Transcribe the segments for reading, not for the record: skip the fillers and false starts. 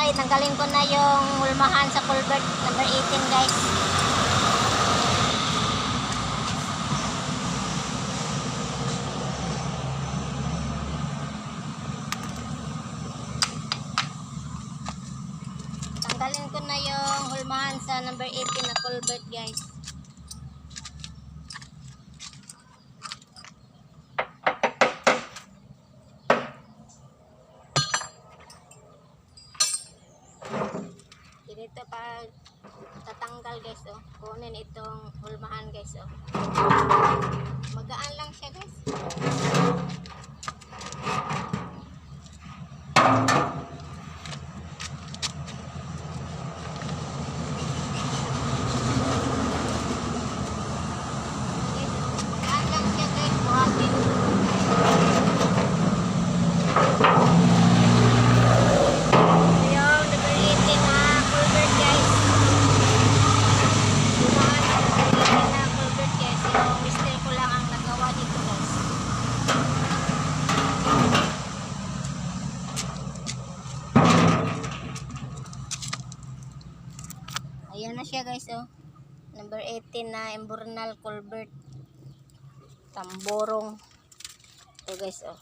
guys, tanggalin ko na yung hulmahan sa culvert number 18 guys. Tanggalin ko na yung hulmahan sa number 18 na culvert guys. Dito pa tatanggal guys oh. Kunin itong hulmahan guys oh. Magaan lang siya guys. Magaan lang siya guys. Buhatin. Ayan na siya guys oh. Number 18 na Emburnal Culvert Tamborong. Ito guys oh.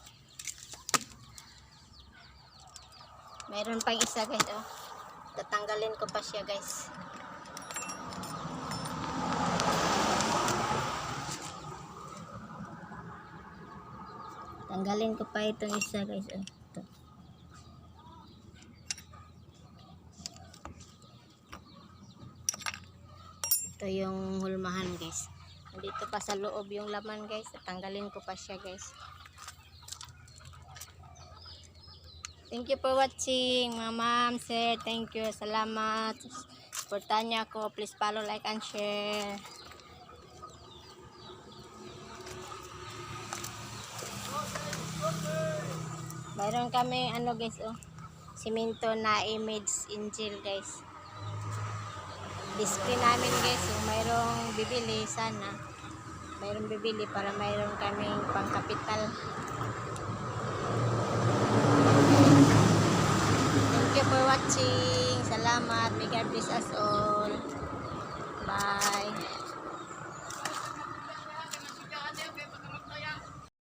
Mayroon pang isa guys oh. Tatanggalin ko pa siya guys. Tanggalin ko pa itong isa guys oh. Ito. Ito yung hulmahan guys. Nandito pa sa loob yung laman guys. Tatanggalin ko pa siya guys. Thank you for watching mga ma'am, sir. Thank you. Salamat. Supportan niyo ako. Please follow, like, and share. Mayroon kami ano guys oh. Simento na image angel guys. Display namin guys, so mayroong bibili sana. Mayroong bibili para mayroon kaming pangkapital. Thank you for watching. Salamat. May God bless us all. Bye.